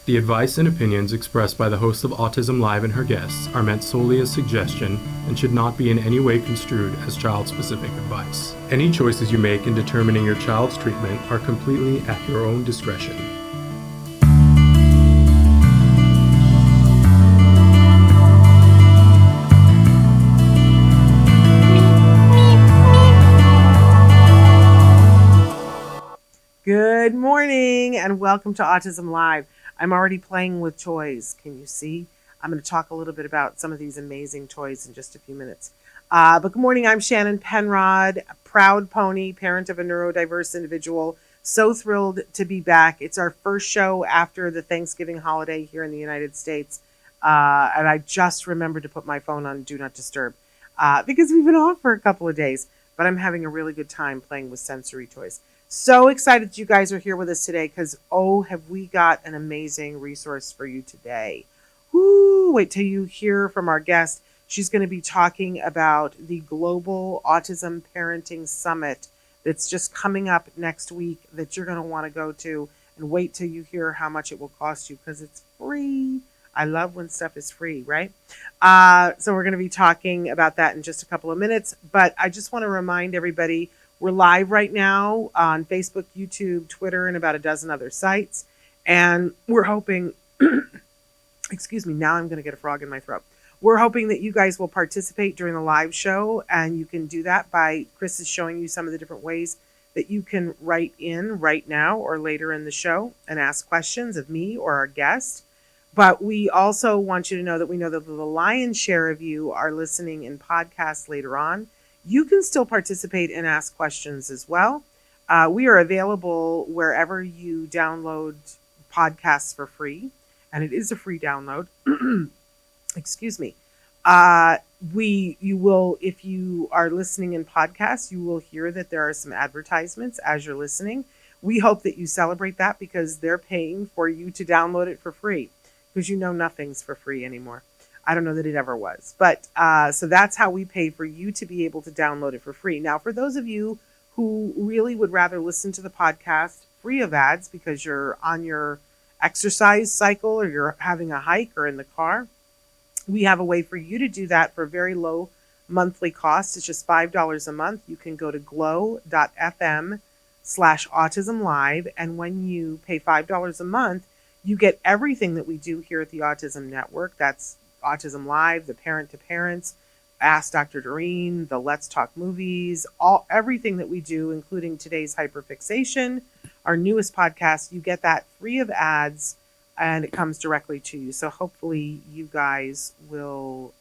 The advice and opinions expressed by the host of Autism Live and her guests are meant solely as suggestion and should not be in any way construed as child-specific advice. Any choices you make in determining your child's treatment are completely at your own discretion. Good morning and welcome to Autism Live. I'm already playing with toys. Can you see? I'm going to talk a little bit about some of these amazing toys in just a few minutes. But good morning. I'm Shannon Penrod, a proud pony, parent of a neurodiverse individual. So thrilled to be back. It's our first show after the Thanksgiving holiday here in the United States. And I just remembered to put my phone on Do Not Disturb because we've been off for a couple of days. But I'm having a really good time playing with sensory toys. So excited that you guys are here with us today because, oh, have we got an amazing resource for you today. Woo, wait till you hear from our guest. She's going to be talking about the Global Autism Parenting Summit that's just coming up next week that you're going to want to go to, and wait till you hear how much it will cost you because it's free. I love when stuff is free, right? So we're going to be talking about that in just a couple of minutes, but I just want to remind everybody we're live right now on Facebook, YouTube, Twitter, and about a dozen other sites. And we're hoping, excuse me, now I'm going to get a frog in my throat. We're hoping that you guys will participate during the live show. And you can do that by, Chris is showing you some of the different ways that you can write in right now or later in the show and ask questions of me or our guest. But we also want you to know that we know that the lion's share of you are listening in podcasts later on. You can still participate and ask questions as well. We are available wherever you download podcasts for free, and it is a free download. Excuse me. You will, if you are listening in podcasts, you will hear that there are some advertisements as you're listening. We hope that you celebrate that because they're paying for you to download it for free, because you know nothing's for free anymore. I don't know that it ever was, but so that's how we pay for you to be able to download it for free. Now, for those of you who really would rather listen to the podcast free of ads because you're on your exercise cycle or you're having a hike or in the car, we have a way for you to do that for a very low monthly cost. It's just $5 a month. You can go to glow.fm/autismlive, and when you pay $5 a month, you get everything that we do here at the Autism Network. That's Autism Live, the Parent to Parents, Ask Dr. Doreen, the Let's Talk Movies, everything that we do, including today's Hyperfixation, our newest podcast. You get that free of ads, and it comes directly to you. So hopefully you guys will,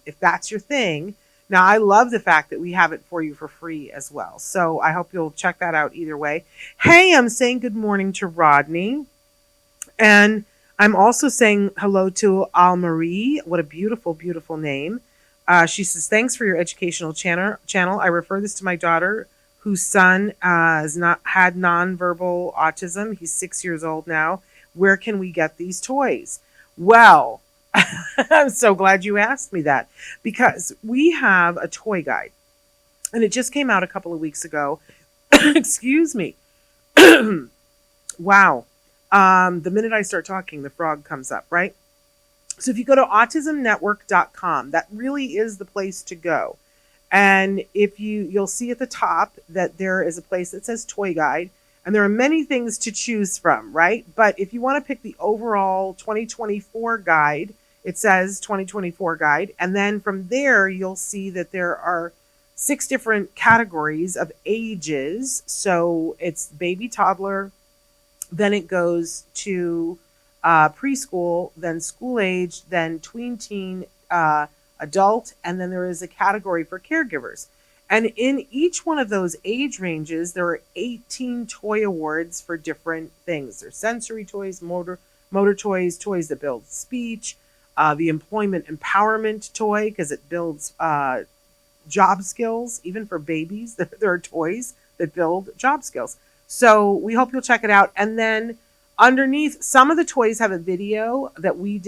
if that's your thing. Now, I love the fact that we have it for you for free as well. So I hope you'll check that out either way. Hey, I'm saying good morning to Rodney. And I'm also saying hello to Al-Marie. What a beautiful, beautiful name. She says, thanks for your educational channel. I refer this to my daughter, whose son has not had nonverbal autism. He's 6 years old now. Where can we get these toys? Well, I'm so glad you asked me that, because we have a toy guide, and it just came out a couple of weeks ago. Excuse me. Wow. The minute I start talking, the frog comes up, right? So if you go to autismnetwork.com, that really is the place to go. And if you'll see at the top that there is a place that says toy guide, and there are many things to choose from, right? But if you want to pick the overall 2024 guide, it says 2024 guide. And then from there, you'll see that there are 6 different categories of ages. So it's baby, toddler, then it goes to preschool, then school age, then tween, teen, adult, and then there is a category for caregivers. And in each one of those age ranges, there are 18 toy awards for different things. There's sensory toys, motor toys, toys that build speech, the employment empowerment toy, because it builds job skills. Even for babies, there are toys that build job skills. So we hope you'll check it out. And then underneath, some of the toys have a video that we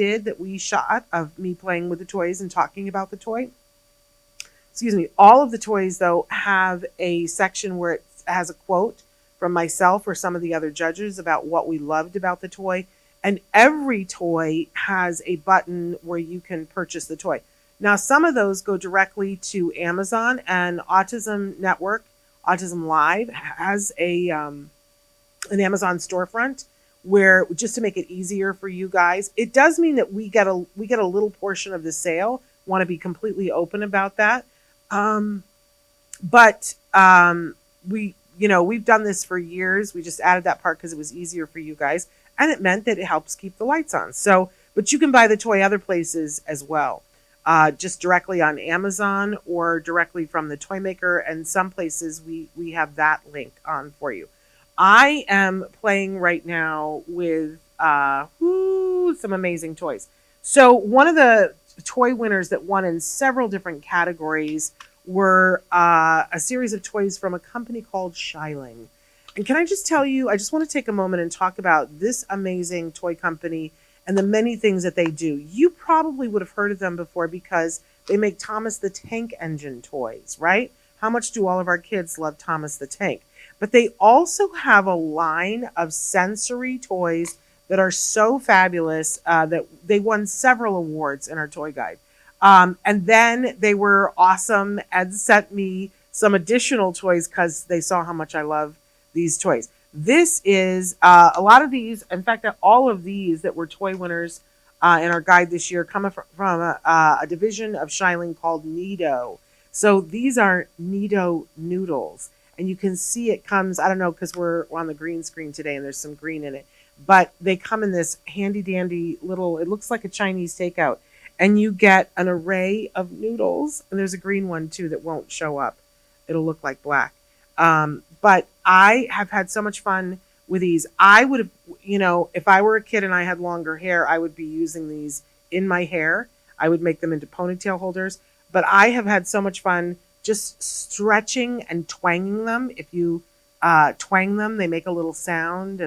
shot of me playing with the toys and talking about the toy. Excuse me. All of the toys, though, have a section where it has a quote from myself or some of the other judges about what we loved about the toy. And every toy has a button where you can purchase the toy. Now, some of those go directly to Amazon, and Autism Network, Autism Live, has an Amazon storefront where, just to make it easier for you guys, it does mean that we get a little portion of the sale. Want to be completely open about that. But we've done this for years. We just added that part because it was easier for you guys, and it meant that it helps keep the lights on. So, but you can buy the toy other places as well, just directly on Amazon or directly from the toy maker. And some places we have that link on for you. I am playing right now with some amazing toys. So one of the toy winners that won in several different categories were a series of toys from a company called Shiling. And can I just tell you, I just want to take a moment and talk about this amazing toy company and the many things that they do. You probably would have heard of them before because they make Thomas the Tank Engine toys, right? How much do all of our kids love Thomas the Tank? But they also have a line of sensory toys that are so fabulous that they won several awards in our toy guide. And then they were awesome and sent me some additional toys because they saw how much I love these toys. This is a lot of these, in fact, all of these that were toy winners in our guide this year come from a division of Shiling called Nido. So these are Nido noodles. And you can see it comes, I don't know, because we're on the green screen today and there's some green in it. But they come in this handy dandy little, it looks like a Chinese takeout. And you get an array of noodles. And there's a green one too that won't show up. It'll look like black. But I have had so much fun with these. I would have, if I were a kid and I had longer hair, I would be using these in my hair. I would make them into ponytail holders. But I have had so much fun just stretching and twanging them. If you twang them, they make a little sound,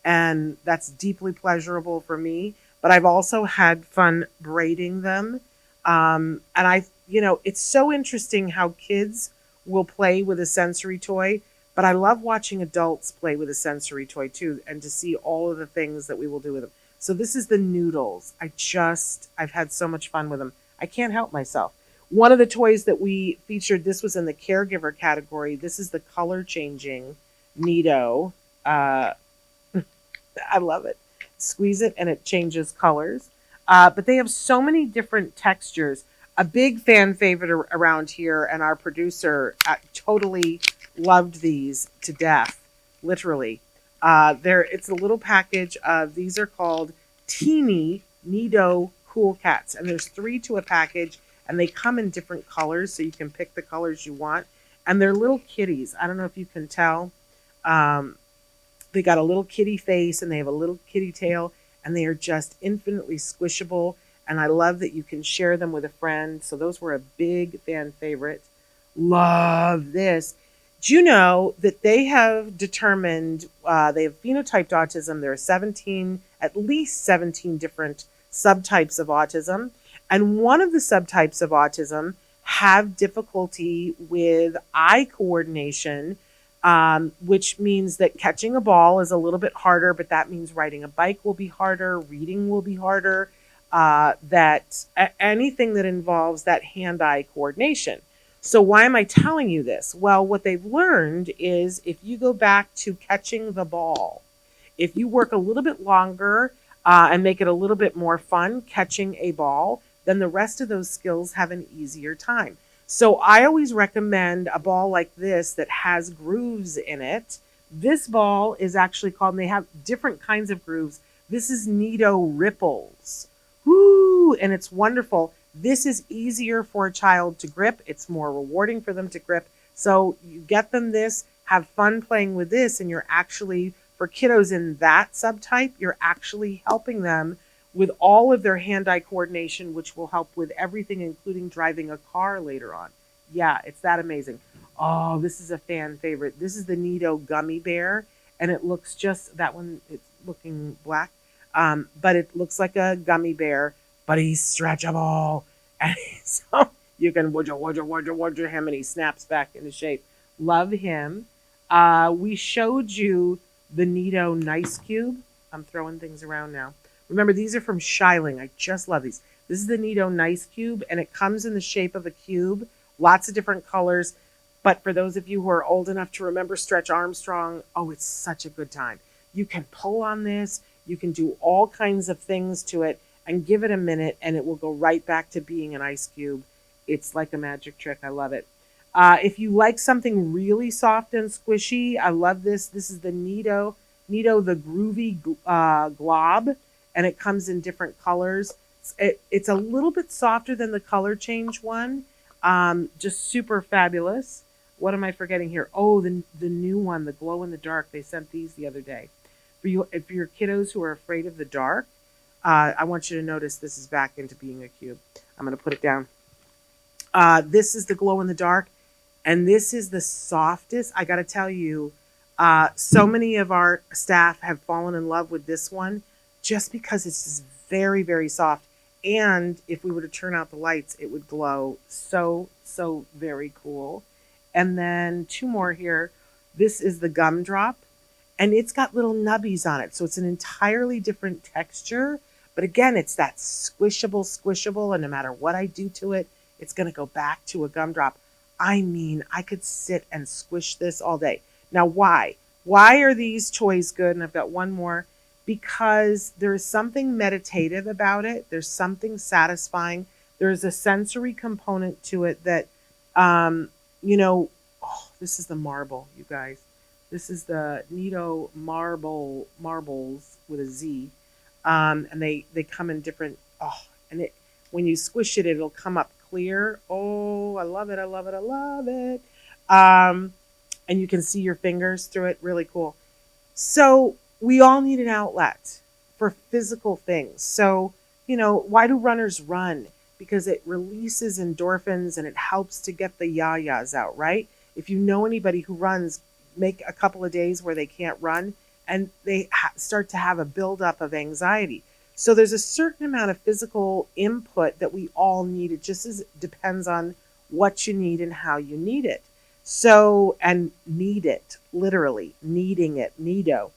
and that's deeply pleasurable for me. But I've also had fun braiding them. And it's so interesting how kids will play with a sensory toy, but I love watching adults play with a sensory toy too, and to see all of the things that we will do with them. So this is the noodles. I've had so much fun with them. I can't help myself. One of the toys that we featured, this was in the caregiver category. This is the color changing Nido. I love it. Squeeze it and it changes colors. But they have so many different textures. A big fan favorite around here, and our producer totally loved these to death, literally. It's a little package of, these are called Teeny Nido Cool Cats. And there's 3 to a package. And they come in different colors, so you can pick the colors you want. And they're little kitties. I don't know if you can tell. They got a little kitty face, and they have a little kitty tail, and they are just infinitely squishable. And I love that you can share them with a friend. So those were a big fan favorite. Love this. Do you know that they have determined, they have phenotyped autism. There are at least 17 different subtypes of autism. And one of the subtypes of autism have difficulty with eye coordination, which means that catching a ball is a little bit harder, but that means riding a bike will be harder, reading will be harder, anything that involves that hand-eye coordination. So why am I telling you this? Well, what they've learned is if you go back to catching the ball, if you work a little bit longer and make it a little bit more fun catching a ball, then the rest of those skills have an easier time. So I always recommend a ball like this that has grooves in it. This ball is actually called, and they have different kinds of grooves. This is Nido Ripples. Woo! And it's wonderful. This is easier for a child to grip. It's more rewarding for them to grip. So you get them this, have fun playing with this, and you're actually, for kiddos in that subtype, you're actually helping them with all of their hand-eye coordination, which will help with everything, including driving a car later on. Yeah, it's that amazing. Oh, this is a fan favorite. This is the Nido Gummy Bear, and it looks just, that one, it's looking black, but it looks like a gummy bear, but he's stretchable. And so you can wudger him, and he snaps back into shape. Love him. We showed you the Nido Nice Cube. I'm throwing things around now. Remember, these are from Shiling. I just love these. This is the Neato Nice Cube, and it comes in the shape of a cube, lots of different colors. But for those of you who are old enough to remember Stretch Armstrong, oh, it's such a good time. You can pull on this. You can do all kinds of things to it and give it a minute, and it will go right back to being an ice cube. It's like a magic trick. I love it. If you like something really soft and squishy, I love this. This is the Neato the Groovy Glob, and it comes in different colors. It's a little bit softer than the color change one. Just super fabulous. What am I forgetting here? Oh, the new one, the glow in the dark. They sent these the other day. For your kiddos who are afraid of the dark, I want you to notice this is back into being a cube. I'm going to put it down. This is the glow in the dark, and this is the softest. I got to tell you, so many of our staff have fallen in love with this one just because it's just very, very soft. And if we were to turn out the lights, it would glow so very cool. And then two more here. This is the gumdrop, and it's got little nubbies on it. So it's an entirely different texture. But again, it's that squishable, and no matter what I do to it, it's going to go back to a gumdrop. I mean, I could sit and squish this all day. Now, why? Why are these toys good? And I've got one more. Because there's something meditative about it. There's something satisfying. There's a sensory component to it that, this is the marble, you guys. This is the Neato marbles with a Z. And they come in different, when you squish it, it'll come up clear. Oh, I love it. I love it. I love it. And you can see your fingers through it. Really cool. So we all need an outlet for physical things. So, why do runners run? Because it releases endorphins and it helps to get the yayas out, right? If you know anybody who runs, make a couple of days where they can't run and they start to have a buildup of anxiety. So there's a certain amount of physical input that we all need. It just depends on what you need and how you need it. So, and need it, literally, needing it, neato.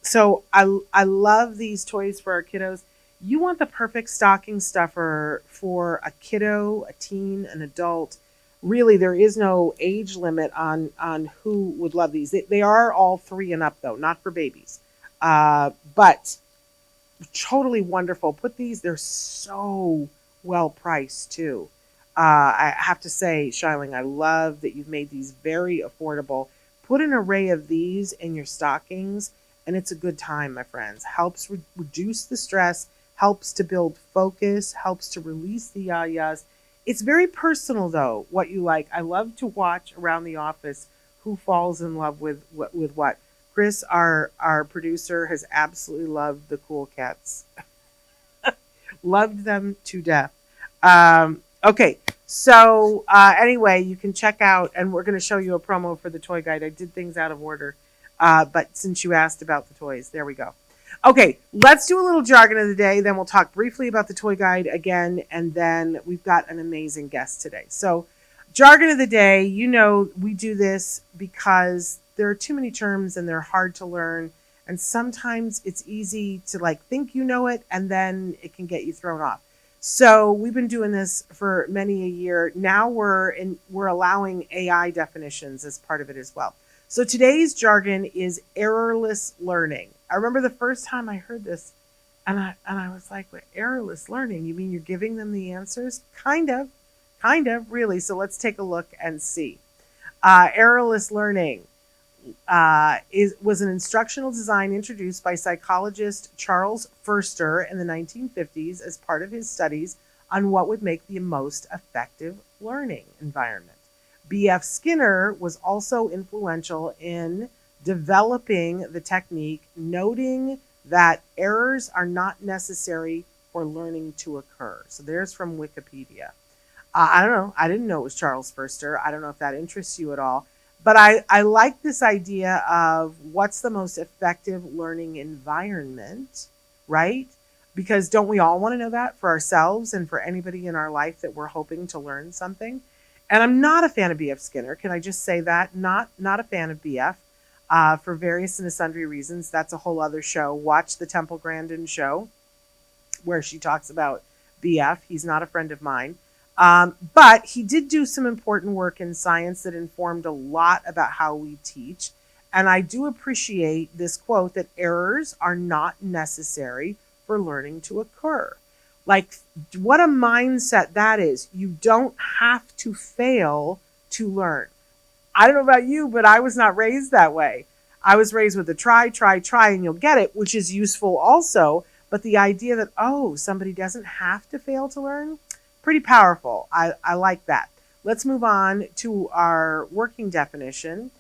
So I love these toys for our kiddos. You want the perfect stocking stuffer for a kiddo, a teen, an adult. Really, there is no age limit on who would love these. They are all 3 and up, though, not for babies. But totally wonderful. Put these, they're so well priced, too. I have to say, Shiling, I love that you've made these very affordable. Put an array of these in your stockings, and it's a good time, my friends. Helps reduce the stress, helps to build focus, helps to release the yayas. It's very personal, though, what you like. I love to watch around the office who falls in love with what. Chris, our producer, has absolutely loved the cool cats. Loved them to death. Okay, so anyway, you can check out, and we're going to show you a promo for the toy guide. I did things out of order, but since you asked about the toys, there we go. Okay, let's do a little jargon of the day, then we'll talk briefly about the toy guide again, and then we've got an amazing guest today. So, jargon of the day, we do this because there are too many terms and they're hard to learn, and sometimes it's easy to think you know it, and then it can get you thrown off. So we've been doing this for many a year. Now we're allowing AI definitions as part of it as well. So today's jargon is errorless learning. I remember the first time I heard this, and I was like, "What, errorless learning? You mean you're giving them the answers?" Kind of, really. So let's take a look and see. Errorless learning was an instructional design introduced by psychologist Charles Furster in the 1950s as part of his studies on what would make the most effective learning environment. B.F. Skinner was also influential in developing the technique, noting that errors are not necessary for learning to occur. So there's from Wikipedia. I don't know. I didn't know it was Charles Furster. I don't know if that interests you at all. But I like this idea of what's the most effective learning environment, right? Because don't we all want to know that for ourselves and for anybody in our life that we're hoping to learn something? And I'm not a fan of B.F. Skinner. Can I just say that? Not a fan of B.F. for various and sundry reasons. That's a whole other show. Watch the Temple Grandin show where she talks about BF. He's not a friend of mine. But he did do some important work in science that informed a lot about how we teach. And I do appreciate this quote that errors are not necessary for learning to occur. Like, what a mindset that is. You don't have to fail to learn. I don't know about you, but I was not raised that way. I was raised with a try, and you'll get it, which is useful also. But the idea that, oh, somebody doesn't have to fail to learn, pretty powerful. I like that. Let's move on to our working definition.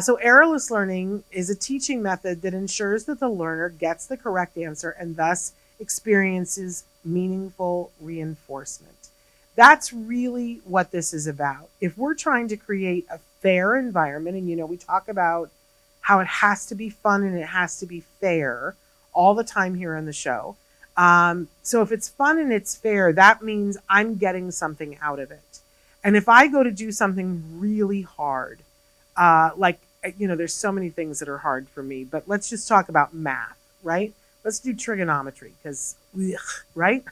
So errorless learning is a teaching method that ensures that the learner gets the correct answer and thus experiences meaningful reinforcement. That's really what this is about. If we're trying to create a fair environment, and we talk about how it has to be fun and it has to be fair all the time here on the show. So if it's fun and it's fair, that means I'm getting something out of it. And if I go to do something really hard, there's so many things that are hard for me, but let's just talk about math, right? Let's do trigonometry because, right?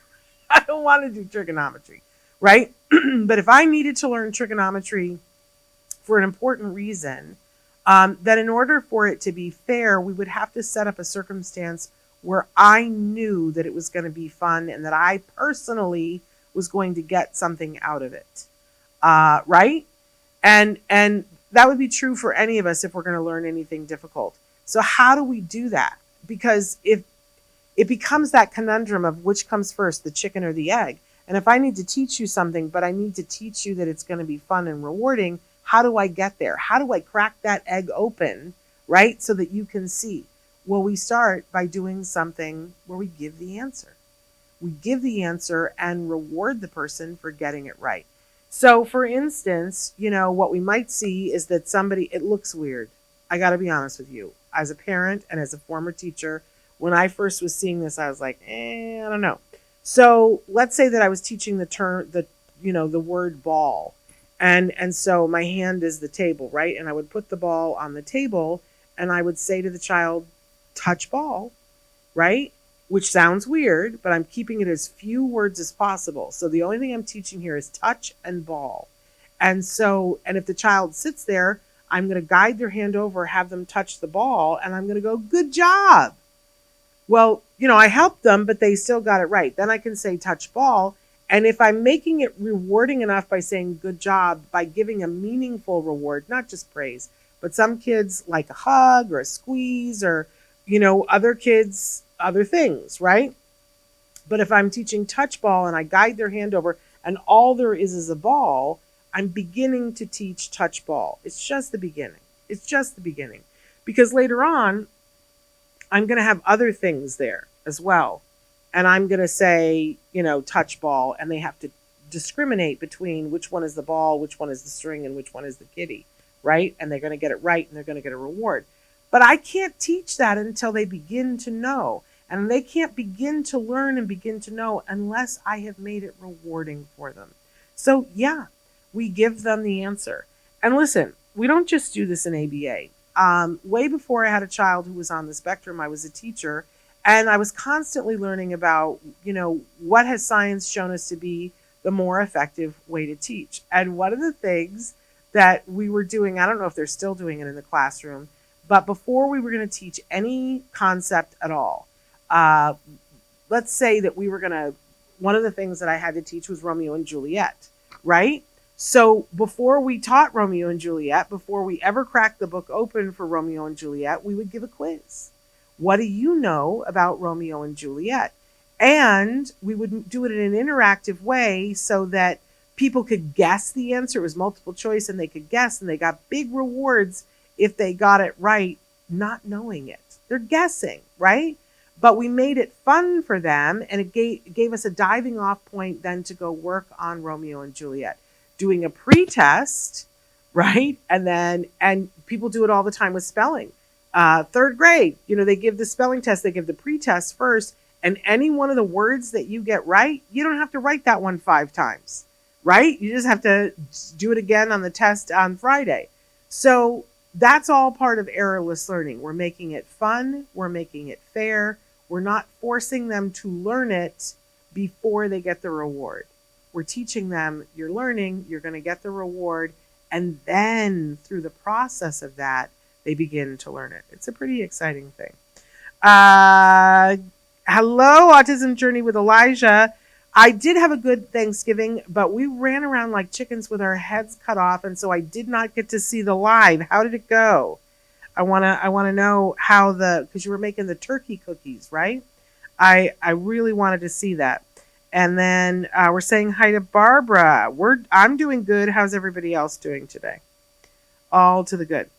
I don't want to do trigonometry, right? But if I needed to learn trigonometry for an important reason, that in order for it to be fair, we would have to set up a circumstance where I knew that it was going to be fun and that I personally was going to get something out of it, right? And that would be true for any of us if we're going to learn anything difficult. So how do we do that? Because if it becomes that conundrum of which comes first, the chicken or the egg. And if I need to teach you something, but I need to teach you that it's going to be fun and rewarding, how do I get there? How do I crack that egg open, right? So that you can see. Well, we start by doing something where we give the answer. We give the answer and reward the person for getting it right. So for instance, what we might see is that it looks weird. I got to be honest with you. As a parent and as a former teacher, when I first was seeing this, I was like, I don't know. So let's say that I was teaching the word ball. And so my hand is the table, right? And I would put the ball on the table and I would say to the child, touch ball, right? Which sounds weird, but I'm keeping it as few words as possible. So the only thing I'm teaching here is touch and ball. And if the child sits there, I'm going to guide their hand over, have them touch the ball, and I'm going to go, good job. Well, I helped them, but they still got it right. Then I can say touch ball. And if I'm making it rewarding enough by saying good job, by giving a meaningful reward, not just praise, but some kids like a hug or a squeeze or, other kids, other things, right? But if I'm teaching touch ball and I guide their hand over and all there is a ball, I'm beginning to teach touch ball. It's just the beginning. Because later on, I'm going to have other things there as well. And I'm going to say, touch ball, and they have to discriminate between which one is the ball, which one is the string, and which one is the kitty, right? And they're going to get it right, and they're going to get a reward. But I can't teach that until they begin to know. And they can't begin to learn and begin to know unless I have made it rewarding for them. So, yeah, we give them the answer. And listen, we don't just do this in ABA. Way before I had a child who was on the spectrum, I was a teacher. And I was constantly learning about, what has science shown us to be the more effective way to teach. And one of the things that we were doing, I don't know if they're still doing it in the classroom, but before we were going to teach any concept at all, let's say that one of the things that I had to teach was Romeo and Juliet, right? So before we taught Romeo and Juliet, before we ever cracked the book open for Romeo and Juliet, we would give a quiz. What do you know about Romeo and Juliet? And we would do it in an interactive way so that people could guess the answer. It was multiple choice and they could guess, and they got big rewards if they got it right, not knowing it. They're guessing, right? But we made it fun for them, and it gave us a diving off point then to go work on Romeo and Juliet. Doing a pre-test, right? And people do it all the time with spelling. Third grade, they give the spelling test, they give the pre-test first, and any one of the words that you get right, you don't have to write that one 5 times, right? You just have to do it again on the test on Friday. So That's all part of errorless learning. We're making it fun. We're making it fair. We're not forcing them to learn it before they get the reward. We're teaching them, you're learning, you're going to get the reward, and then through the process of that, they begin to learn it. It's a pretty exciting thing. Hello, Autism Journey with Elijah. I did have a good Thanksgiving, but we ran around like chickens with our heads cut off, and so I did not get to see the live. How did it go? I wanna know how because you were making the turkey cookies, right? I really wanted to see that. And then we're saying hi to Barbara. I'm doing good. How's everybody else doing today? All to the good.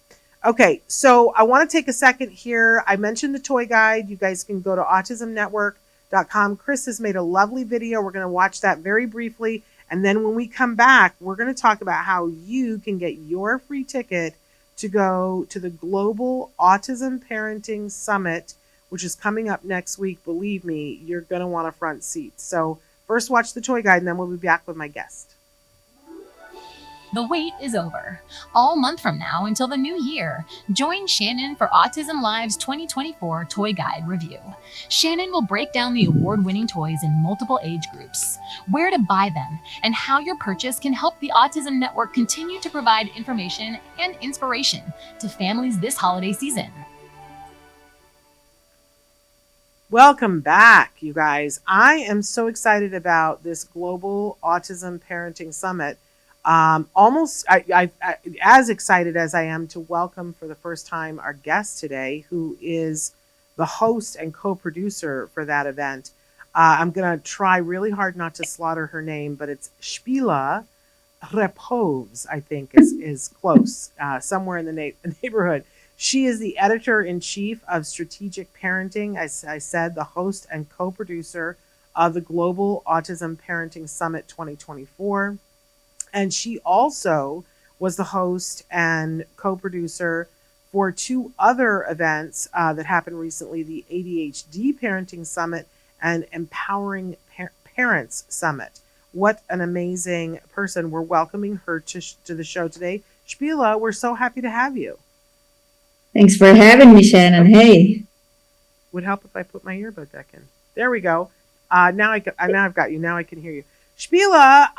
Okay, so I want to take a second here. I mentioned the toy guide. You guys can go to autismnetwork.com. Chris has made a lovely video. We're going to watch that very briefly. And then when we come back, we're going to talk about how you can get your free ticket to go to the Global Autism Parenting Summit, which is coming up next week. Believe me, you're going to want a front seat. So first watch the toy guide, and then we'll be back with my guest. The wait is over. All month from now until the new year, join Shannon for Autism Live's 2024 Toy Guide Review. Shannon will break down the award-winning toys in multiple age groups, where to buy them, and how your purchase can help the Autism Network continue to provide information and inspiration to families this holiday season. Welcome back, you guys. I am so excited about this Global Autism Parenting Summit. I as excited as I am to welcome for the first time our guest today, who is the host and co-producer for that event. I'm going to try really hard not to slaughter her name, but it's Spela Repovs, I think is close, somewhere in the neighborhood. She is the editor-in-chief of Strategic Parenting, as I said, the host and co-producer of the Global Autism Parenting Summit 2024. And she also was the host and co-producer for two other events that happened recently, the ADHD Parenting Summit and Empowering Parents Summit. What an amazing person. We're welcoming her to the show today. Spela, we're so happy to have you. Thanks for having me, Shannon. Hey. Would help if I put my earbud back in. There we go. Now I've got you. Now I can hear you. Spela,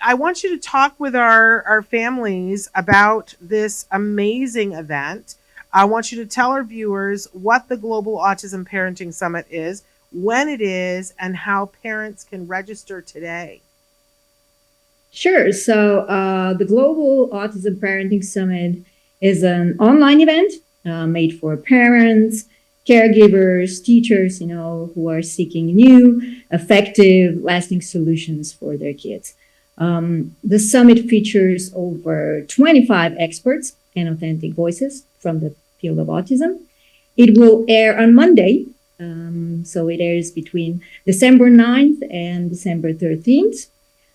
I want you to talk with our families about this amazing event. I want you to tell our viewers what the Global Autism Parenting Summit is, when it is, and how parents can register today. Sure. So the Global Autism Parenting Summit is an online event made for parents, caregivers, teachers, who are seeking new, effective, lasting solutions for their kids. The summit features over 25 experts and authentic voices from the field of autism. It will air on Monday, so it airs between December 9th and December 13th.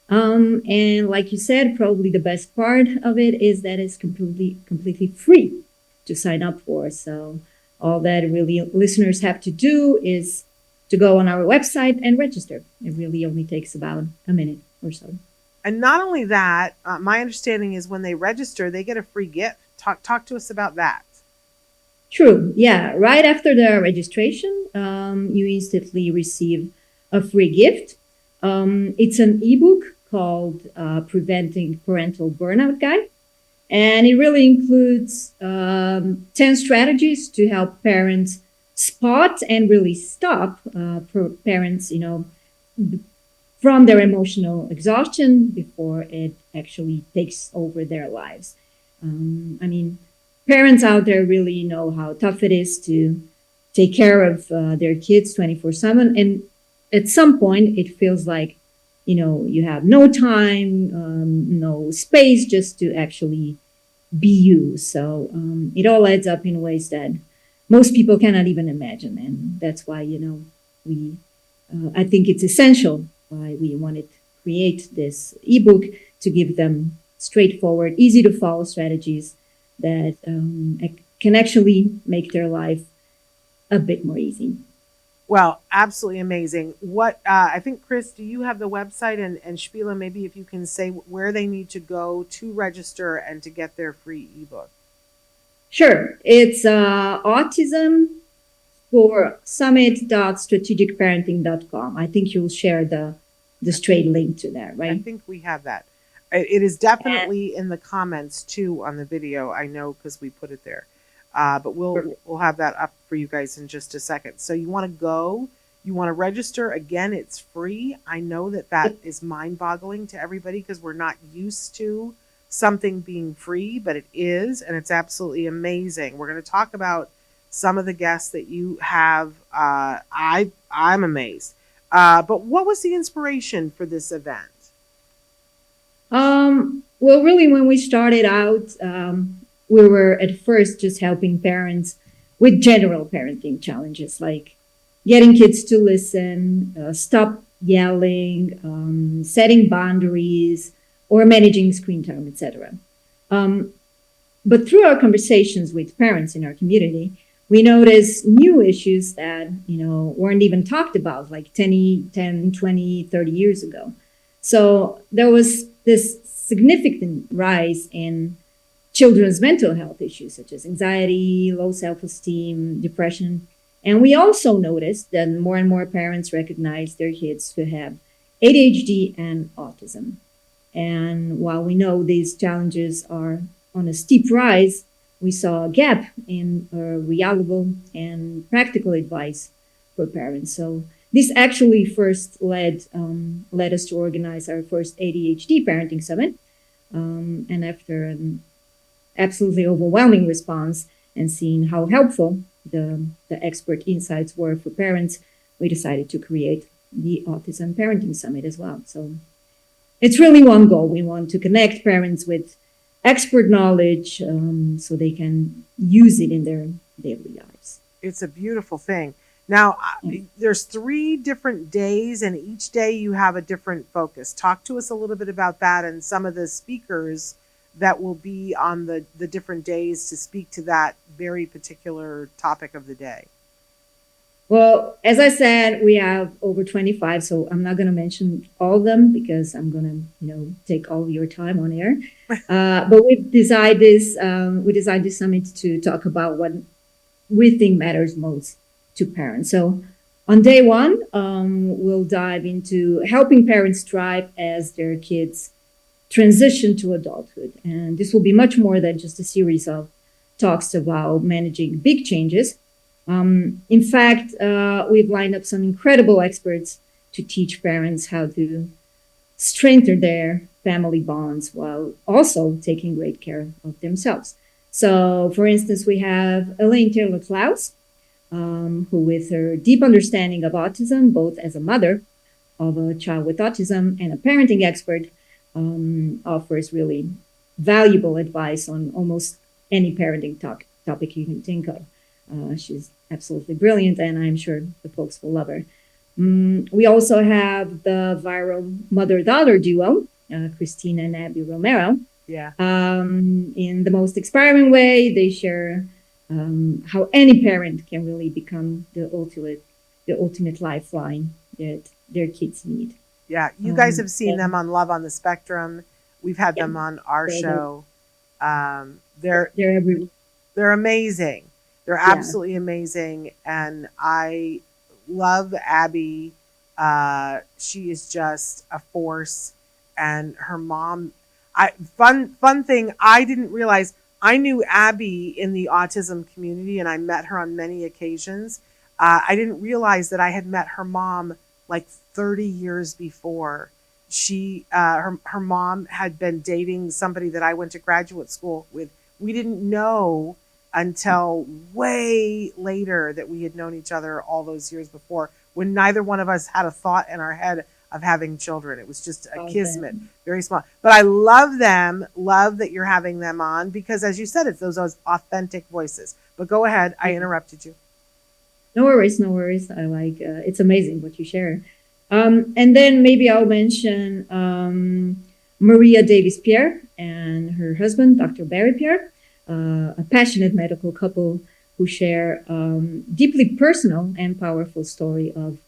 And like you said, probably the best part of it is that it's completely free to sign up for. So all that really listeners have to do is to go on our website and register. It really only takes about a minute or so. And not only that, my understanding is when they register, they get a free gift. Talk to us about that. True. Yeah. Right after the registration, you instantly receive a free gift. It's an ebook called Preventing Parental Burnout Guide. And it really includes 10 strategies to help parents spot and really stop parents, from their emotional exhaustion before it actually takes over their lives. Parents out there really know how tough it is to take care of their kids 24/7. And at some point, it feels like, you have no time, no space just to actually be you. So it all adds up in ways that most people cannot even imagine. And that's why, I think it's essential why we wanted to create this ebook to give them straightforward, easy to follow strategies that can actually make their life a bit more easy. Well, absolutely amazing. What I think, Chris, do you have the website? And Spela, maybe if you can say where they need to go to register and to get their free ebook. Sure. It's autism for summit.strategicparenting.com. I think you'll share the straight link to that, I right? think we have that. It is definitely in the comments too on the video. I know because we put it there. But Perfect. we'll have that up for you guys in just a second. So you want to go, you want to register. Again, it's free. I know that that is mind-boggling to everybody because we're not used to something being free, but it is, and it's absolutely amazing. We're going to talk about some of the guests that you have. I'm amazed. But what was the inspiration for this event? Well, really, when we started out, we were at first just helping parents with general parenting challenges like getting kids to listen, stop yelling, setting boundaries, or managing screen time, etc. But through our conversations with parents in our community, we noticed new issues that weren't even talked about like 10, 20, 30 years ago. So there was this significant rise in children's mental health issues such as anxiety, low self-esteem, depression. And we also noticed that more and more parents recognize their kids who have ADHD and autism. And while we know these challenges are on a steep rise, we saw a gap in reliable and practical advice for parents. So this actually first led us to organize our first ADHD parenting summit. And after an absolutely overwhelming response and seeing how helpful the expert insights were for parents, we decided to create the Autism Parenting Summit as well. So it's really one goal. We want to connect parents with expert knowledge so they can use it in their daily lives. It's a beautiful thing. Now, there's 3 different days, and each day you have a different focus. Talk to us a little bit about that and some of the speakers that will be on the different days to speak to that very particular topic of the day. Well, as I said, we have over 25, so I'm not going to mention all of them because I'm going to, take all of your time on air. But we designed this summit to talk about what we think matters most to parents. So on day 1, we'll dive into helping parents thrive as their kids transition to adulthood. And this will be much more than just a series of talks about managing big changes. In fact, we've lined up some incredible experts to teach parents how to strengthen their family bonds while also taking great care of themselves. So, for instance, we have Elaine Taylor-Klaus, who with her deep understanding of autism, both as a mother of a child with autism and a parenting expert, offers really valuable advice on almost any parenting topic you can think of. She's absolutely brilliant, and I'm sure the folks will love her. We also have the viral mother-daughter duo, Christina and Abby Romero. Yeah. In the most inspiring way, they share how any parent can really become the ultimate lifeline that their kids need. Yeah, you guys have seen them on Love on the Spectrum. We've had them on our show. They're everywhere. They're amazing. They're absolutely amazing, and I love Abby. She is just a force, and her mom. Fun thing. I didn't realize I knew Abby in the autism community, and I met her on many occasions. I didn't realize that I had met her mom like 30 years before. Her mom had been dating somebody that I went to graduate school with. We didn't know until way later that we had known each other all those years before, when neither one of us had a thought in our head of having children. It was just a kismet, very small. But I love them, love that you're having them on, because as you said, it's those authentic voices. But go ahead, I interrupted you. No worries. I like, it's amazing what you share. And then maybe I'll mention Maria Davis-Pierre and her husband, Dr. Barry Pierre, a passionate medical couple who share deeply personal and powerful story of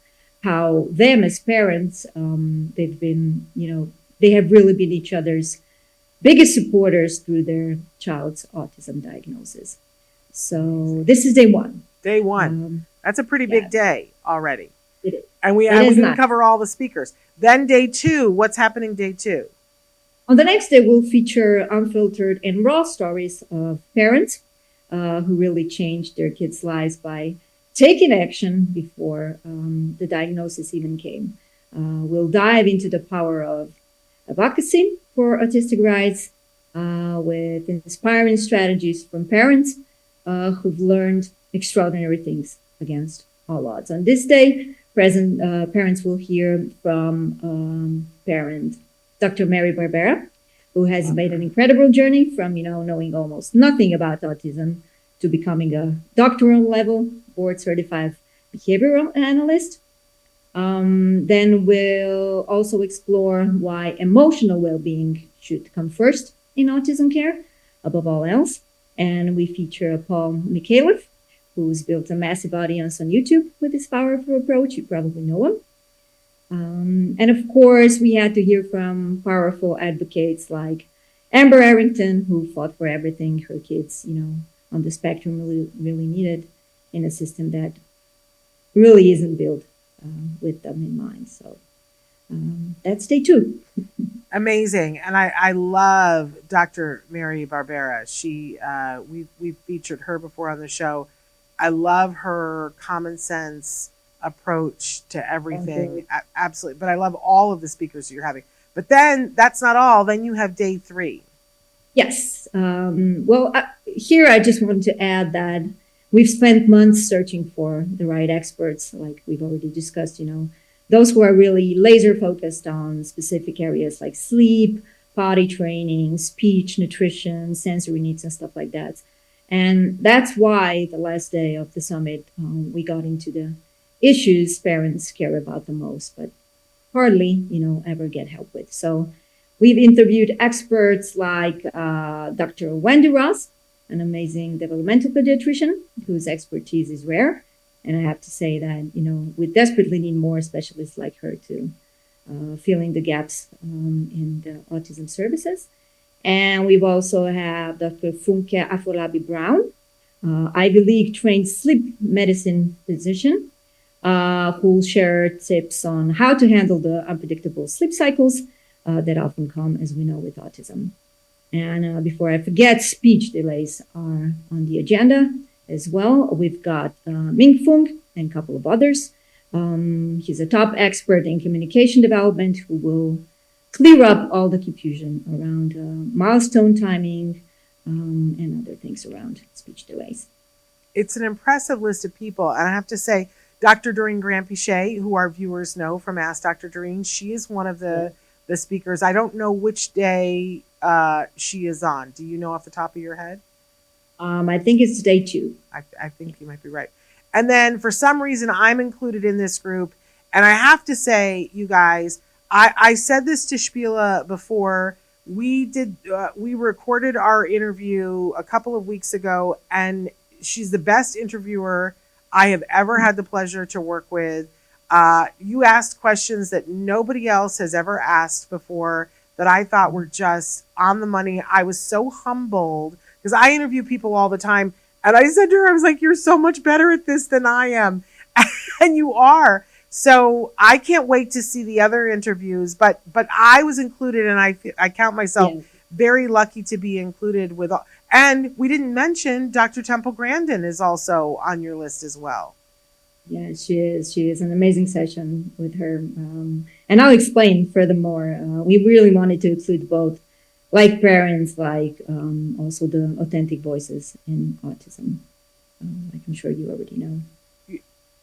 how them as parents, they've been, they have really been each other's biggest supporters through their child's autism diagnosis. So this is day one. Day one. That's a pretty big day already. And we didn't cover all the speakers. Then day two, what's happening day two? On the next day, we'll feature unfiltered and raw stories of parents who really changed their kids' lives by taking action before the diagnosis even came. We'll dive into the power of advocacy for autistic rights with inspiring strategies from parents who've learned extraordinary things against all odds. On this day, parents will hear from parent Dr. Mary Barbera, who has made an incredible journey from, knowing almost nothing about autism to becoming a doctoral level board certified behavioral analyst. Then we'll also explore why emotional well-being should come first in autism care, above all else. And we feature Paul Mikhailov, who's built a massive audience on YouTube with his powerful approach. You probably know him. And of course, we had to hear from powerful advocates like Amber Arrington, who fought for everything her kids, on the spectrum really needed in a system that really isn't built with them in mind. So that's day two. Amazing. And I love Dr. Mary Barbera. We've featured her before on the show. I love her common sense approach to everything. Absolutely. But I love all of the speakers you're having. But then that's not all. Then you have day three. Yes. Here I just want to add that we've spent months searching for the right experts, like we've already discussed, those who are really laser focused on specific areas like sleep, potty training, speech, nutrition, sensory needs, and stuff like that. And that's why the last day of the summit, we got into the issues parents care about the most, but hardly, ever get help with. So we've interviewed experts like Dr. Wendy Ross, an amazing developmental pediatrician whose expertise is rare. And I have to say that, we desperately need more specialists like her to fill in the gaps in the autism services. And we've also have Dr. Funke Afolabi Brown, Ivy League trained sleep medicine physician, who'll share tips on how to handle the unpredictable sleep cycles that often come, as we know, with autism. And before I forget, speech delays are on the agenda as well. We've got Ming Fung and a couple of others. He's a top expert in communication development who will clear up all the confusion around milestone timing and other things around speech delays. It's an impressive list of people. And I have to say, Dr. Doreen Grant-Pichet, who our viewers know from Ask Dr. Doreen, she is one of the speakers. I don't know which day she is on. Do you know off the top of your head? I think it's day two. I think you might be right. And then for some reason, I'm included in this group. And I have to say, you guys, I said this to Spela before. We recorded our interview a couple of weeks ago, and she's the best interviewer I have ever had the pleasure to work with. You asked questions that nobody else has ever asked before that I thought were just on the money. I was so humbled because I interview people all the time. And I said to her, I was like, you're so much better at this than I am. And you are. So I can't wait to see the other interviews. But I was included, and I count myself very lucky to be included with all. And we didn't mention Dr. Temple Grandin is also on your list as well. Yeah, she is. She is an amazing session with her. And I'll explain furthermore. We really wanted to include both, like parents, like also the authentic voices in autism. Like I'm sure you already know.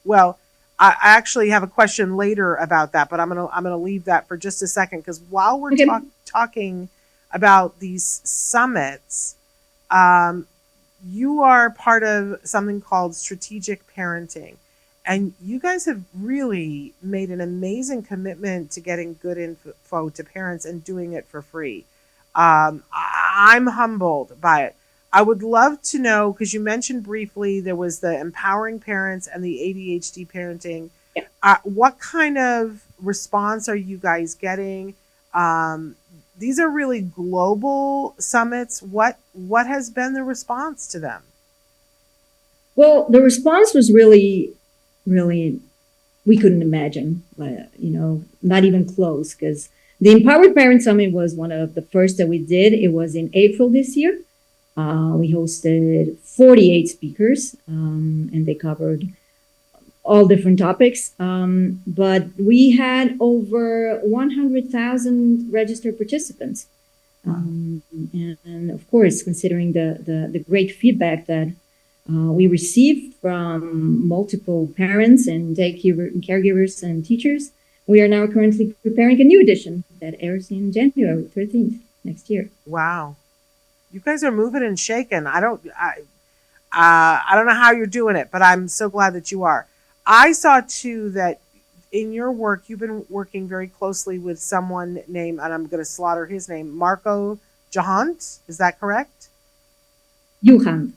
Well, I actually have a question later about that, but I'm gonna leave that for just a second, because while we're talking about these summits, you are part of something called strategic parenting. And you guys have really made an amazing commitment to getting good info to parents and doing it for free. I'm humbled by it. I would love to know, because you mentioned briefly there was the empowering parents and the ADHD parenting. Yeah. What kind of response are you guys getting? These are really global summits. What has been the response to them? Well, the response was really, really, we couldn't imagine, not even close, because the Empowered Parent Summit was one of the first that we did. It was in April this year. We hosted 48 speakers, and they covered all different topics. But we had over 100,000 registered participants. And of course, considering the great feedback that we received from multiple parents and caregivers and teachers, we are now currently preparing a new edition that airs in January 13th next year. Wow. You guys are moving and shaking. I don't know how you're doing it, but I'm so glad that you are. I saw too that in your work, you've been working very closely with someone named, and I'm going to slaughter his name, Marco Johant. Is that correct? Juhant.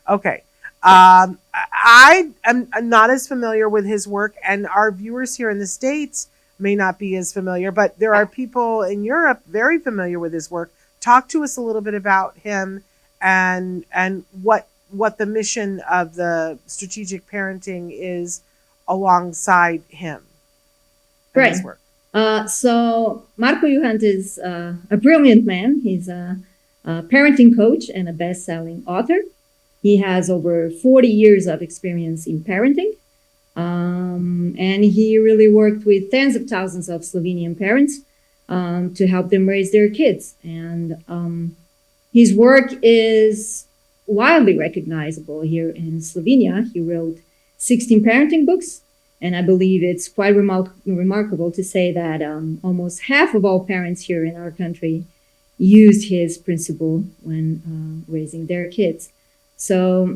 Okay. I am not as familiar with his work, and our viewers here in the States may not be as familiar, but there are people in Europe very familiar with his work. Talk to us a little bit about him and what the mission of the strategic parenting is alongside him. Right. His work. So Marco Juhant is a brilliant man. He's a parenting coach and a best-selling author. He has over 40 years of experience in parenting. And he really worked with tens of thousands of Slovenian parents to help them raise their kids. And his work is widely recognizable here in Slovenia. He wrote 16 parenting books. And I believe it's quite remarkable to say that almost half of all parents here in our country used his principle when raising their kids. So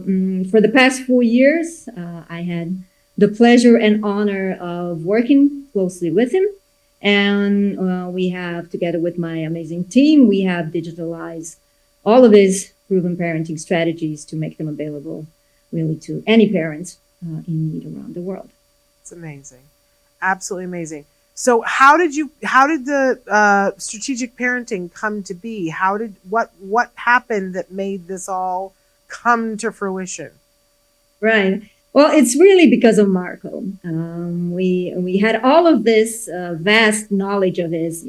for the past 4 years, I had the pleasure and honor of working closely with him. And we have, together with my amazing team, we have digitalized all of his proven parenting strategies to make them available really to any parents in need around the world. It's amazing. Absolutely amazing. So how did the strategic parenting come to be? What happened that made this all come to fruition? Right. Well, it's really because of Marco. We had all of this vast knowledge of his,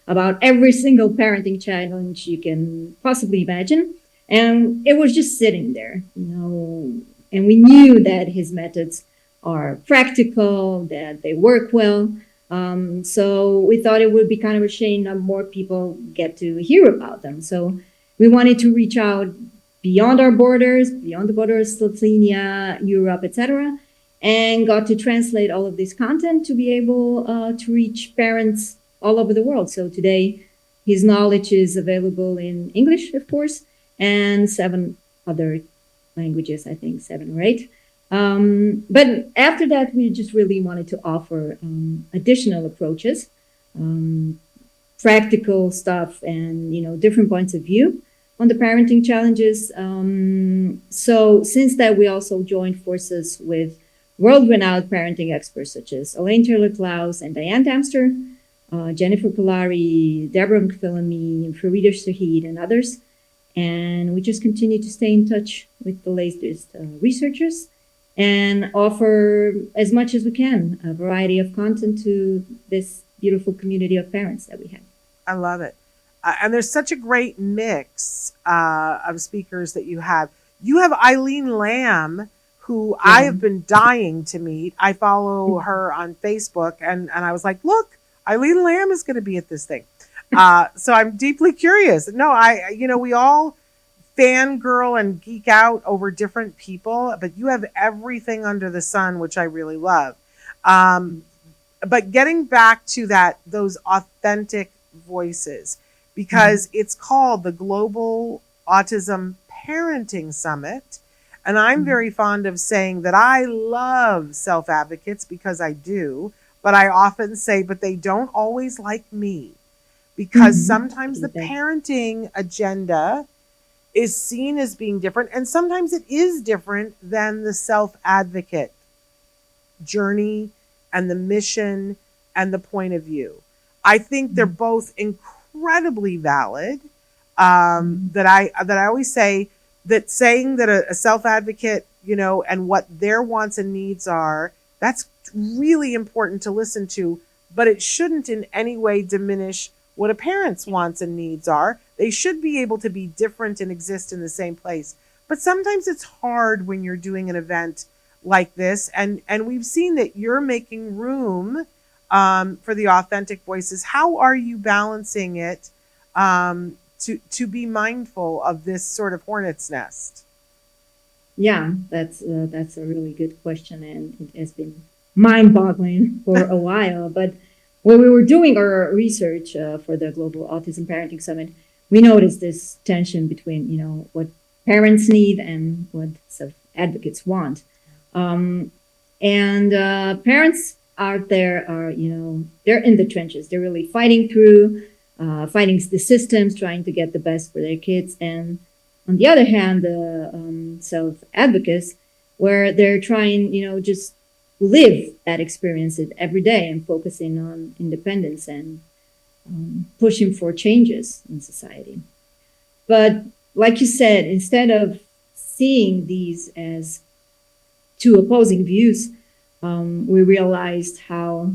about every single parenting challenge you can possibly imagine. And it was just sitting there, and we knew that his methods are practical, that they work well. So we thought it would be kind of a shame that more people get to hear about them. So we wanted to reach out beyond our borders, beyond the borders of Slovenia, Europe, etc., and got to translate all of this content to be able to reach parents all over the world. So today, his knowledge is available in English, of course, and 7 other languages, I think 7 or 8. But after that, we just really wanted to offer additional approaches, practical stuff, and different points of view on the parenting challenges. So since that, we also joined forces with world-renowned parenting experts such as Elaine Taylor-Klaus and Diane Damster, Jennifer Polari, Deborah McPhillamy, Farida Shahid, and others. And we just continue to stay in touch with the latest researchers and offer as much as we can a variety of content to this beautiful community of parents that we have. I love it. And there's such a great mix of speakers that you have. You have Eileen Lamb, who I have been dying to meet. I follow her on Facebook, and I was like, look, Eileen Lamb is going to be at this thing. So I'm deeply curious. No, we all fangirl and geek out over different people, but you have everything under the sun, which I really love. But getting back to those authentic voices, because it's called the Global Autism Parenting Summit. And I'm very fond of saying that I love self-advocates because I do, but I often say, but they don't always like me. Because sometimes the parenting agenda is seen as being different, and sometimes it is different than the self-advocate journey and the mission and the point of view. I think they're both incredibly valid. That I always say, that saying that a self-advocate, and what their wants and needs are, that's really important to listen to, but it shouldn't in any way diminish what a parent's wants and needs are. They should be able to be different and exist in the same place. But sometimes it's hard when you're doing an event like this, and we've seen that you're making room for the authentic voices. How are you balancing it to be mindful of this sort of hornet's nest? Yeah, that's a really good question, and it has been mind-boggling for a while. But when we were doing our research for the Global Autism Parenting Summit, we noticed this tension between what parents need and what self-advocates want. And parents out there are they're in the trenches. They're really fighting the systems, trying to get the best for their kids. And on the other hand, the self-advocates, where they're trying, just live that experience every day and focusing on independence and pushing for changes in society. But like you said, instead of seeing these as two opposing views, we realized how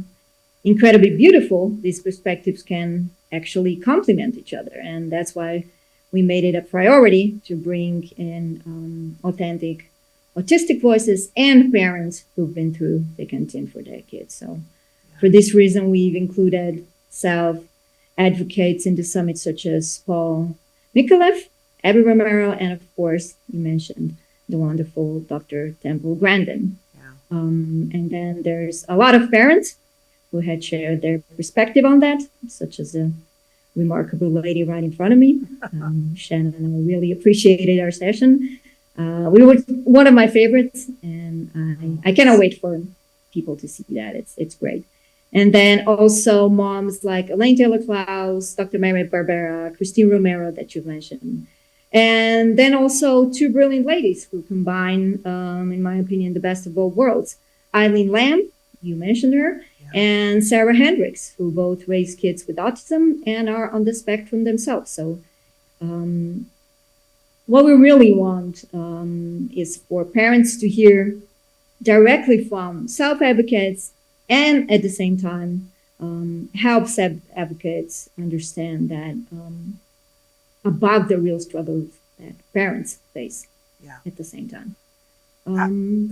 incredibly beautiful these perspectives can actually complement each other. And that's why we made it a priority to bring in authentic autistic voices and parents who've been through thick and thin for their kids. So for this reason, we've included self-advocates in the summit, such as Paul Mikulev, Abby Romero, and of course, you mentioned the wonderful Dr. Temple Grandin. Yeah. And then there's a lot of parents who had shared their perspective on that, such as the remarkable lady right in front of me. Shannon and I really appreciated our session. We were one of my favorites, and I cannot wait for people to see that. It's great. And then also moms like Elaine Taylor-Klaus, Dr. Mary Barbera, Christine Romero that you mentioned. And then also two brilliant ladies who combine, in my opinion, the best of both worlds. Eileen Lamb, you mentioned her, and Sarah Hendricks, who both raise kids with autism and are on the spectrum themselves. So what we really want is for parents to hear directly from self-advocates, and at the same time help self-advocates understand that about the real struggles that parents face at the same time.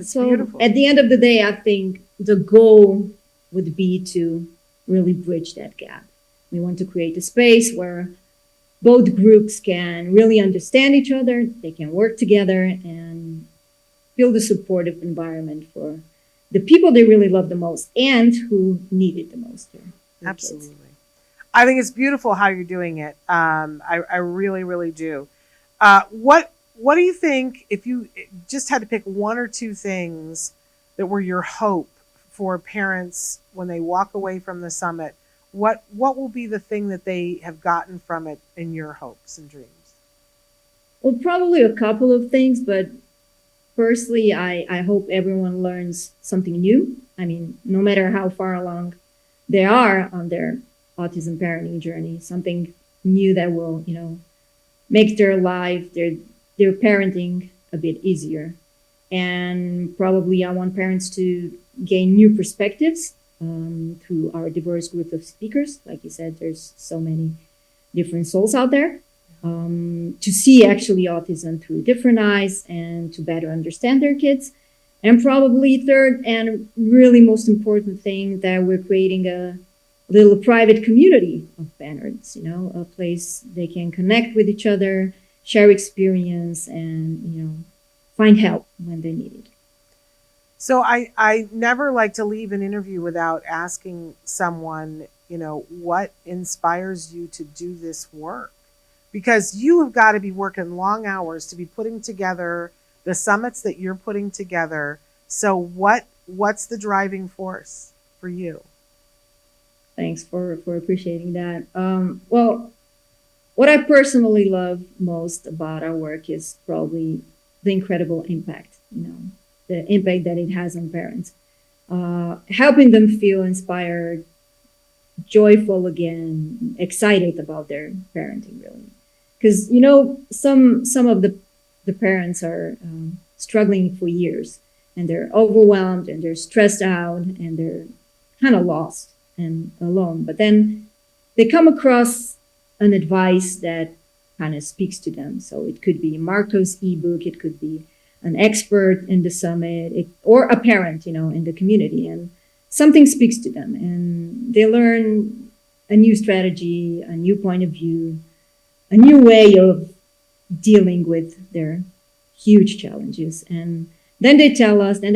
So beautiful. At the end of the day, I think the goal would be to really bridge that gap. We want to create a space where both groups can really understand each other, they can work together and build a supportive environment for the people they really love the most and who need it the most. Absolutely. Kids. I think it's beautiful how you're doing it. I really, really do. What do you think, if you just had to pick one or two things that were your hope for parents when they walk away from the summit, what will be the thing that they have gotten from it in your hopes and dreams? Well, probably a couple of things, but firstly, I hope everyone learns something new. I mean, no matter how far along they are on their autism parenting journey, something new that will, make their life, their parenting a bit easier. And probably I want parents to gain new perspectives through our diverse group of speakers. Like you said, there's so many different souls out there. To see actually autism through different eyes and to better understand their kids. And probably third and really most important thing, that we're creating a little private community of parents, a place they can connect with each other, share experience, and, find help when they need it. So I never like to leave an interview without asking someone, what inspires you to do this work? Because you have got to be working long hours to be putting together the summits that you're putting together. So what's the driving force for you? Thanks for appreciating that. Well, what I personally love most about our work is probably the incredible impact, the impact that it has on parents, helping them feel inspired, joyful again, excited about their parenting, really. Because, some of the the parents are struggling for years, and they're overwhelmed and they're stressed out and they're kind of lost and alone. But then they come across an advice that kind of speaks to them. So it could be Marco's ebook, it could be an expert in the summit, or a parent, in the community, and something speaks to them, and they learn a new strategy, a new point of view, a new way of dealing with their huge challenges. And then they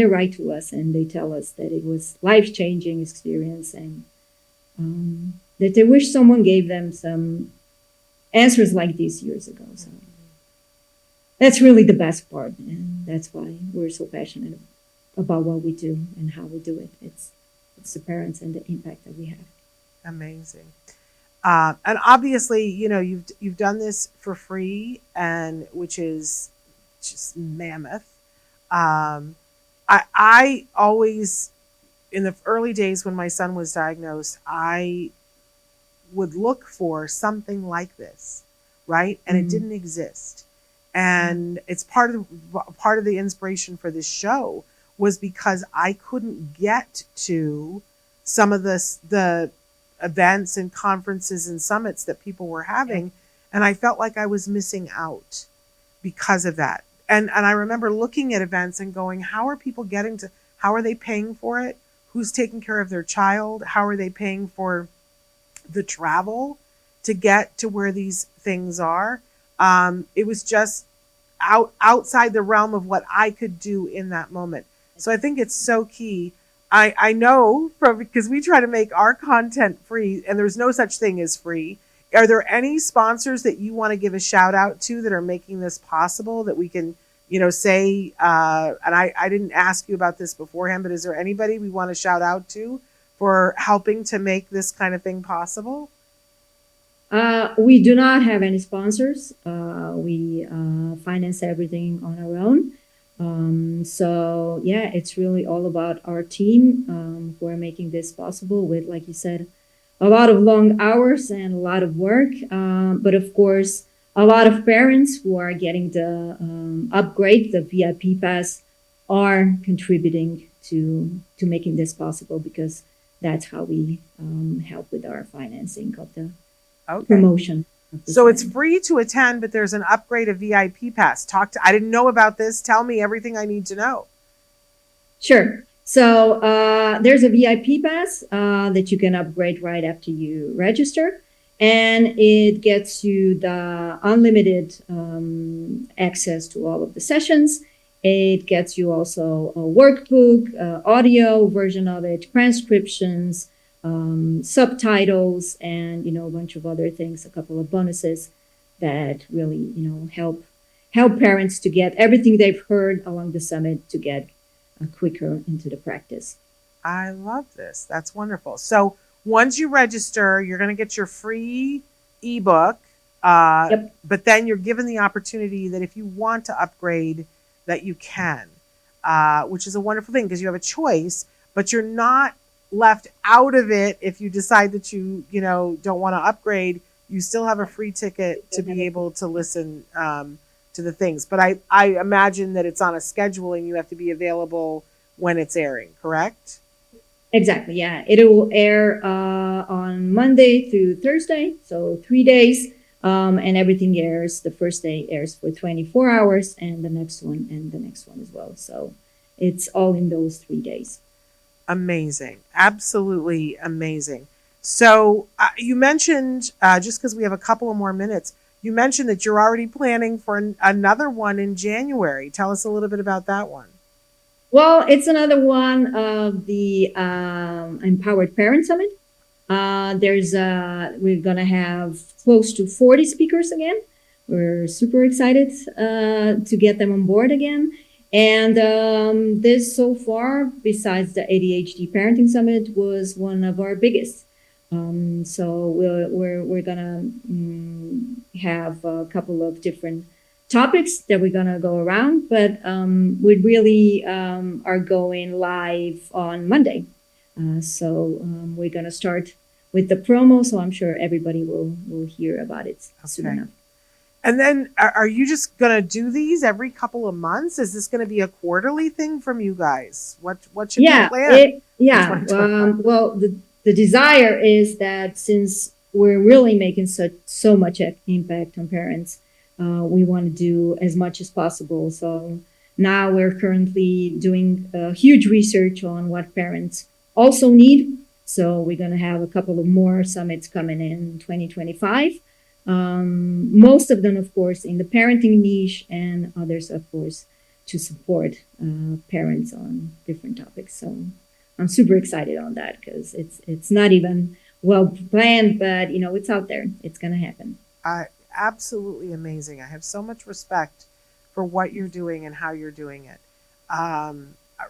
write to us and they tell us that it was life-changing experience, and that they wish someone gave them some answers like these years ago. So that's really the best part, and that's why we're so passionate about what we do and how we do it. It's the parents and the impact that we have. Amazing. And obviously, you've done this for free, and which is just mammoth. I always, in the early days when my son was diagnosed, I would look for something like this, right? And it didn't exist. And it's part of the inspiration for this show was because I couldn't get to some of the events and conferences and summits that people were having, and I felt like I was missing out because of that. And I remember looking at events and going, how are people how are they paying for it? Who's taking care of their child? How are they paying for the travel to get to where these things are? It was just outside the realm of what I could do in that moment. So I think it's so key. I know because we try to make our content free, and there's no such thing as free. Are there any sponsors that you want to give a shout out to that are making this possible that we can, say, and I didn't ask you about this beforehand, but is there anybody we want to shout out to for helping to make this kind of thing possible? We do not have any sponsors. We finance everything on our own. So yeah, it's really all about our team who are making this possible with, like you said, a lot of long hours and a lot of work. But of course, a lot of parents who are getting the upgrade, the VIP pass, are contributing to making this possible, because that's how we help with our financing of the promotion. So it's free to attend, but there's an upgrade, a VIP pass. I didn't know about this. Tell me everything I need to know. Sure. So there's a VIP pass that you can upgrade right after you register, and it gets you the unlimited access to all of the sessions. It gets you also a workbook, audio version of it, transcriptions, subtitles, and a bunch of other things, a couple of bonuses that really help parents to get everything they've heard along the summit to get quicker into the practice. I love this. That's wonderful. So once you register, you're going to get your free ebook, Yep. But then you're given the opportunity that if you want to upgrade, that you can, which is a wonderful thing because you have a choice, but you're not left out of it. If you decide that you don't want to upgrade, you still have a free ticket to be able to listen to the things. But I imagine that it's on a schedule and you have to be available when it's airing, correct? Exactly, yeah. It will air on Monday through Thursday, so 3 days, and everything airs. The first day airs for 24 hours, and the next one as well. So it's all in those 3 days. Amazing. Absolutely amazing. So you mentioned, just because we have a couple of more minutes, you mentioned that you're already planning for another one in January. Tell us a little bit about that one. Well, it's another one of the Empowered Parent Summit. We're going to have close to 40 speakers again. We're super excited to get them on board again. And this so far, besides the ADHD Parenting Summit, was one of our biggest. So we're gonna have a couple of different topics that we're gonna go around, but we really are going live on Monday. So we're gonna start with the promo. So I'm sure everybody will hear about it soon enough. And then are you just going to do these every couple of months? Is this going to be a quarterly thing from you guys? What should we plan? Well, the desire is that since we're really making so much impact on parents, we want to do as much as possible. So now we're currently doing huge research on what parents also need. So we're going to have a couple of more summits coming in 2025. Most of them, of course, in the parenting niche, and others, of course, to support parents on different topics. So I'm super excited on that because it's not even well planned, but it's out there. It's going to happen. Absolutely amazing. I have so much respect for what you're doing and how you're doing it.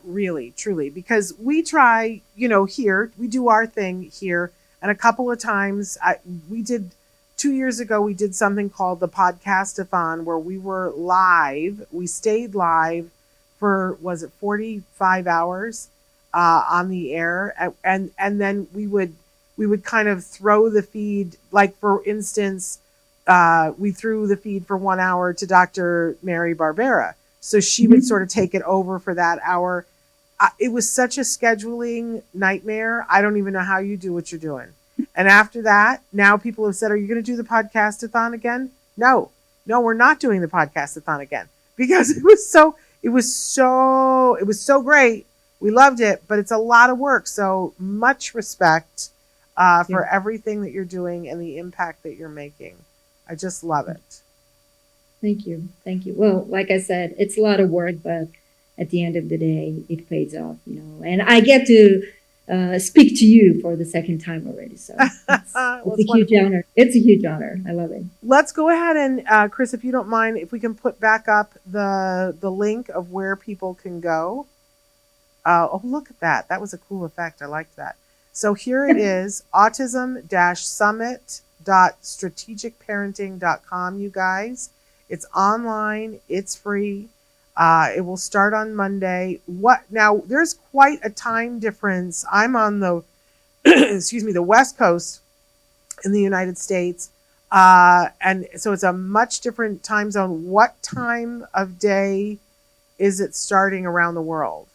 Really, truly, because we try, here, we do our thing here. And a couple of times we did 2 years ago, we did something called the Podcastathon where we were live. We stayed live for, was it 45 hours on the air? And then we would kind of throw the feed, like for instance, we threw the feed for 1 hour to Dr. Mary Barbera. So she would sort of take it over for that hour. It was such a scheduling nightmare. I don't even know how you do what you're doing. And after that, now people have said, are you going to do the Podcastathon again? No, we're not doing the Podcastathon again because it was so great. We loved it, but it's a lot of work. So much respect for everything that you're doing and the impact that you're making. I just love it. Thank you. Well, like I said, it's a lot of work, but at the end of the day, it pays off, and I get to speak to you for the second time already. So it's a huge honor. It's a huge honor. I love it. Let's go ahead and, Chris, if you don't mind, if we can put back up the link of where people can go. Oh, look at that. That was a cool effect. I liked that. So here it is, autism-summit.strategicparenting.com, you guys. It's online. It's free. It will start on Monday. Now? There's quite a time difference. I'm on the, the West Coast in the United States, and so it's a much different time zone. What time of day is it starting around the world?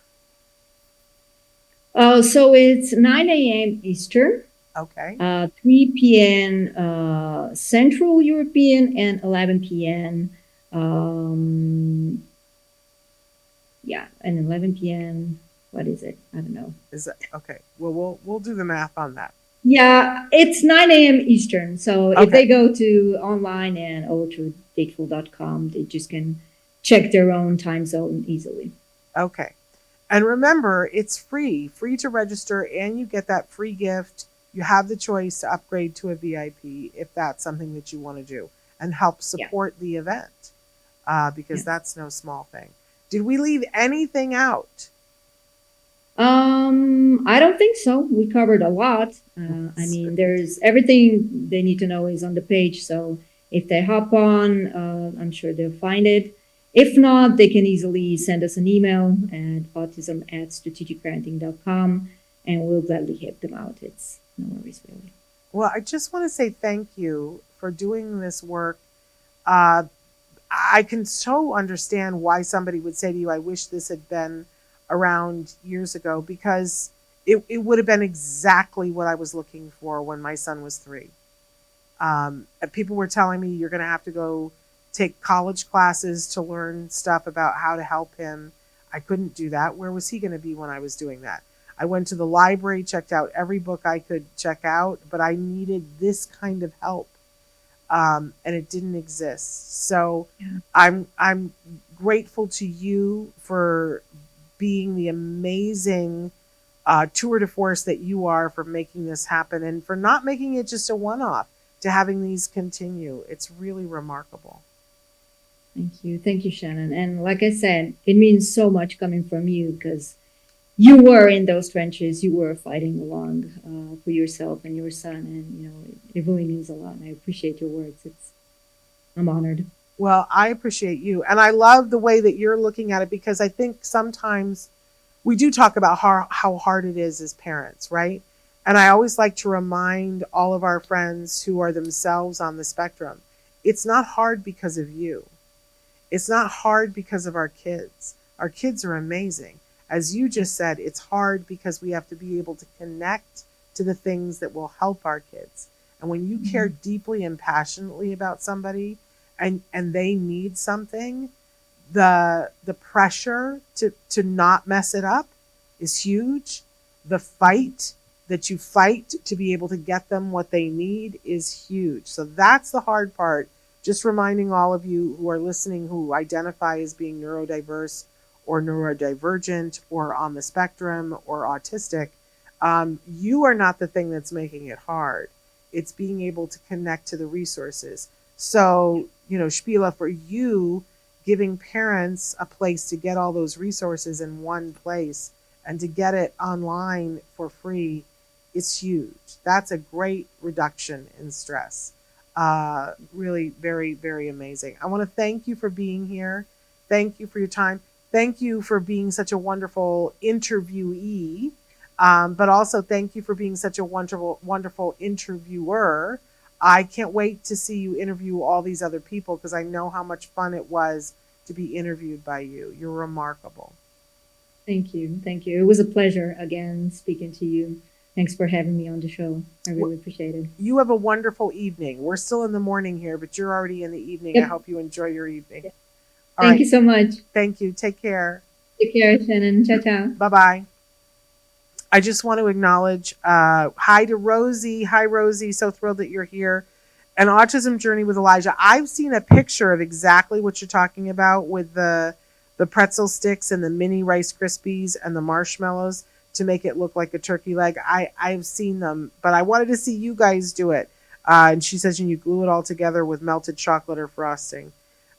So it's 9 a.m. Eastern. Okay. 3 p.m. Central European and 11 p.m. And 11 p.m. What is it? I don't know. Is that okay? Well, we'll do the math on that. Yeah, it's 9 a.m. Eastern. So if they go to online and ultradateful.com, they just can check their own time zone easily. Okay. And remember, it's free to register, and you get that free gift. You have the choice to upgrade to a VIP if that's something that you want to do and help support the event, because that's no small thing. Did we leave anything out? I don't think so. We covered a lot. There's everything they need to know is on the page. So if they hop on, I'm sure they'll find it. If not, they can easily send us an email at autism@strategicparenting.com, and we'll gladly help them out. It's no worries, really. Well, I just want to say thank you for doing this work. I can so understand why somebody would say to you, I wish this had been around years ago, because it would have been exactly what I was looking for when my son was 3. People were telling me, you're going to have to go take college classes to learn stuff about how to help him. I couldn't do that. Where was he going to be when I was doing that? I went to the library, checked out every book I could check out, but I needed this kind of help. And it didn't exist. So I'm grateful to you for being the amazing tour de force that you are, for making this happen and for not making it just a one-off, to having these continue. It's really remarkable. Thank you, Shannon. And like I said, it means so much coming from you, because you were in those trenches. You were fighting along for yourself and your son, and it really means a lot. And I appreciate your words. I'm honored. Well, I appreciate you, and I love the way that you're looking at it, because I think sometimes we do talk about how hard it is as parents, right? And I always like to remind all of our friends who are themselves on the spectrum, It's not hard because of you. It's not hard because of our kids. Our kids are amazing. As you just said, it's hard because we have to be able to connect to the things that will help our kids. And when you care deeply and passionately about somebody and they need something, the pressure to not mess it up is huge. The fight that you fight to be able to get them what they need is huge. So that's the hard part. Just reminding all of you who are listening who identify as being neurodiverse or neurodivergent or on the spectrum or autistic, you are not the thing that's making it hard. It's being able to connect to the resources. So, Spela, for you, giving parents a place to get all those resources in one place and to get it online for free is huge. That's a great reduction in stress. Really very, very amazing. I want to thank you for being here. Thank you for your time. Thank you for being such a wonderful interviewee, but also thank you for being such a wonderful, wonderful interviewer. I can't wait to see you interview all these other people because I know how much fun it was to be interviewed by you. You're remarkable. Thank you. Thank you. It was a pleasure again speaking to you. Thanks for having me on the show. I really appreciate it. You have a wonderful evening. We're still in the morning here, but you're already in the evening. Yep. I hope you enjoy your evening. Yep. All Thank right. you so much. Thank you. Take care. Take care, Shannon. Ciao, ciao. Bye-bye. I just want to acknowledge, hi to Rosie. Hi, Rosie. So thrilled that you're here. An Autism Journey with Elijah. I've seen a picture of exactly what you're talking about with the pretzel sticks and the mini Rice Krispies and the marshmallows to make it look like a turkey leg. I've seen them, but I wanted to see you guys do it. And she says, and you glue it all together with melted chocolate or frosting.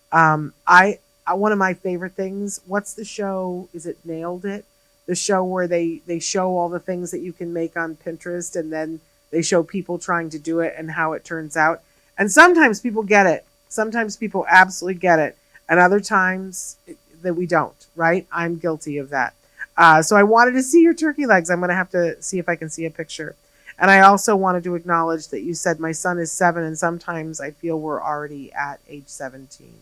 One of my favorite things, what's the show? Is it Nailed It? The show where they show all the things that you can make on Pinterest and then they show people trying to do it and how it turns out. And sometimes people get it. Sometimes people absolutely get it. And other times that we don't, right? I'm guilty of that. So I wanted to see your turkey legs. I'm going to have to see if I can see a picture. And I also wanted to acknowledge that you said my son is 7 and sometimes I feel we're already at age 17.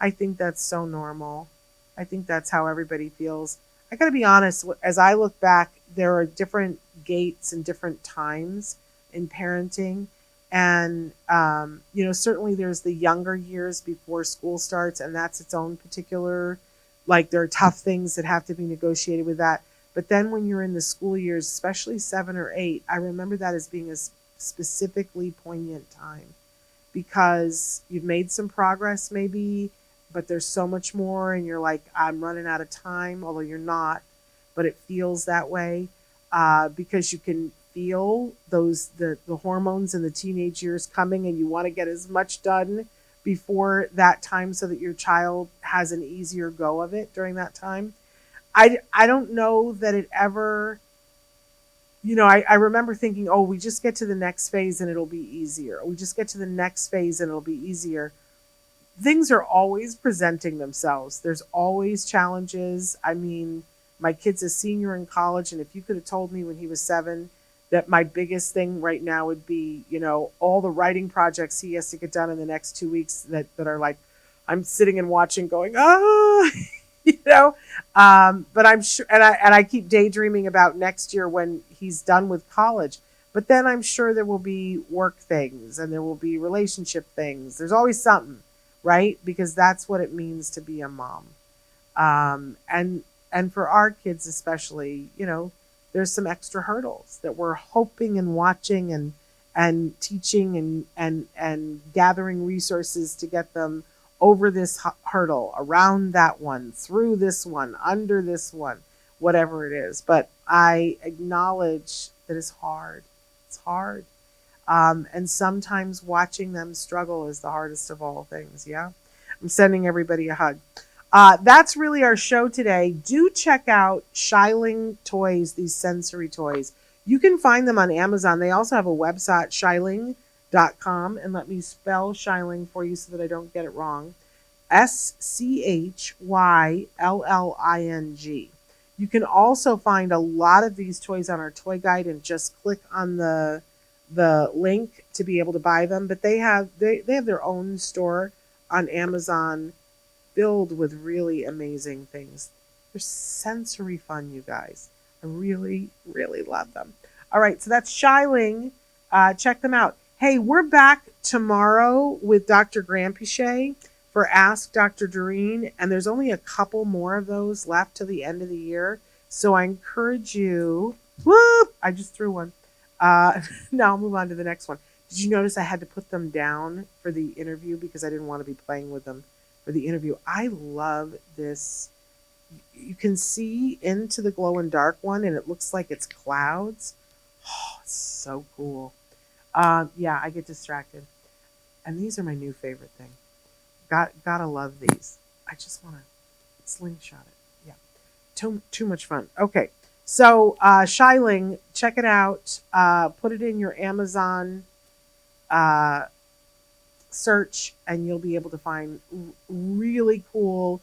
I think that's so normal. I think that's how everybody feels. I got to be honest, as I look back, there are different gates and different times in parenting. And, certainly there's the younger years before school starts, and that's its own particular, there are tough things that have to be negotiated with that. But then when you're in the school years, especially 7 or 8, I remember that as being a specifically poignant time because you've made some progress maybe, but there's so much more and you're like, I'm running out of time, although you're not, but it feels that way because you can feel the hormones in the teenage years coming and you want to get as much done before that time so that your child has an easier go of it during that time. I don't know that it ever, I remember thinking, oh, we just get to the next phase and it'll be easier. We just get to the next phase and it'll be easier. Things are always presenting themselves. There's always challenges. I mean, my kid's a senior in college, and if you could have told me when he was 7 that my biggest thing right now would be, all the writing projects he has to get done in the next 2 weeks that are like, I'm sitting and watching going, but I'm sure, and I keep daydreaming about next year when he's done with college. But then I'm sure there will be work things and there will be relationship things. There's always something. Right? Because that's what it means to be a mom. And for our kids especially, there's some extra hurdles that we're hoping and watching and teaching and gathering resources to get them over this hurdle, around that one, through this one, under this one, whatever it is. But I acknowledge that it's hard. It's hard. And sometimes watching them struggle is the hardest of all things. Yeah. I'm sending everybody a hug. That's really our show today. Do check out Shiling Toys, these sensory toys. You can find them on Amazon. They also have a website, shiling.com. And let me spell Shiling for you so that I don't get it wrong. SCHYLLING. You can also find a lot of these toys on our toy guide and just click on the the link to be able to buy them, but they have their own store on Amazon filled with really amazing things. They're sensory fun, you guys. I really, really love them. All right, so that's Shyling. Check them out. Hey, we're back tomorrow with Dr. Granpeesheh for Ask Dr. Doreen, and there's only a couple more of those left to the end of the year. So I encourage you. Whoop! I just threw one. Now I'll move on to the next one. Did you notice I had to put them down for the interview because I didn't want to be playing with them for the interview? I love this. You can see into the glow in dark one, and it looks like it's clouds. Oh, it's so cool. Yeah, I get distracted. And these are my new favorite thing. Gotta love these. I just want to slingshot it. Yeah, too much fun. Okay, so Shyling, check it out. Put it in your Amazon search, and you'll be able to find really cool,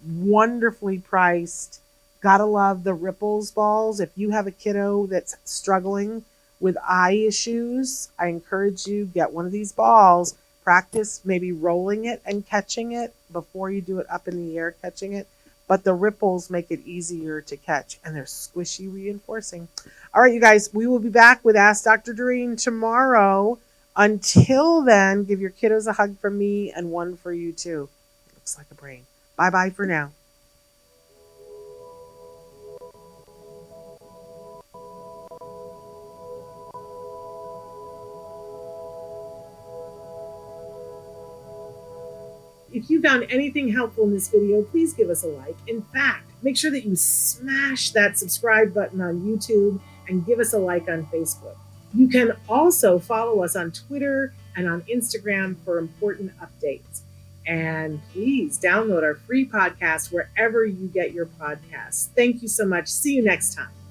wonderfully priced. Gotta love the Repovs balls. If you have a kiddo that's struggling with eye issues, I encourage you, get one of these balls. Practice maybe rolling it and catching it before you do it up in the air, catching it. But the ripples make it easier to catch, and they're squishy reinforcing. All right, you guys, we will be back with Ask Dr. Doreen tomorrow. Until then, give your kiddos a hug from me and one for you too. It looks like a brain. Bye-bye for now. If you found anything helpful in this video, please give us a like. In fact, make sure that you smash that subscribe button on YouTube and give us a like on Facebook. You can also follow us on Twitter and on Instagram for important updates. And please download our free podcast wherever you get your podcasts. Thank you so much. See you next time.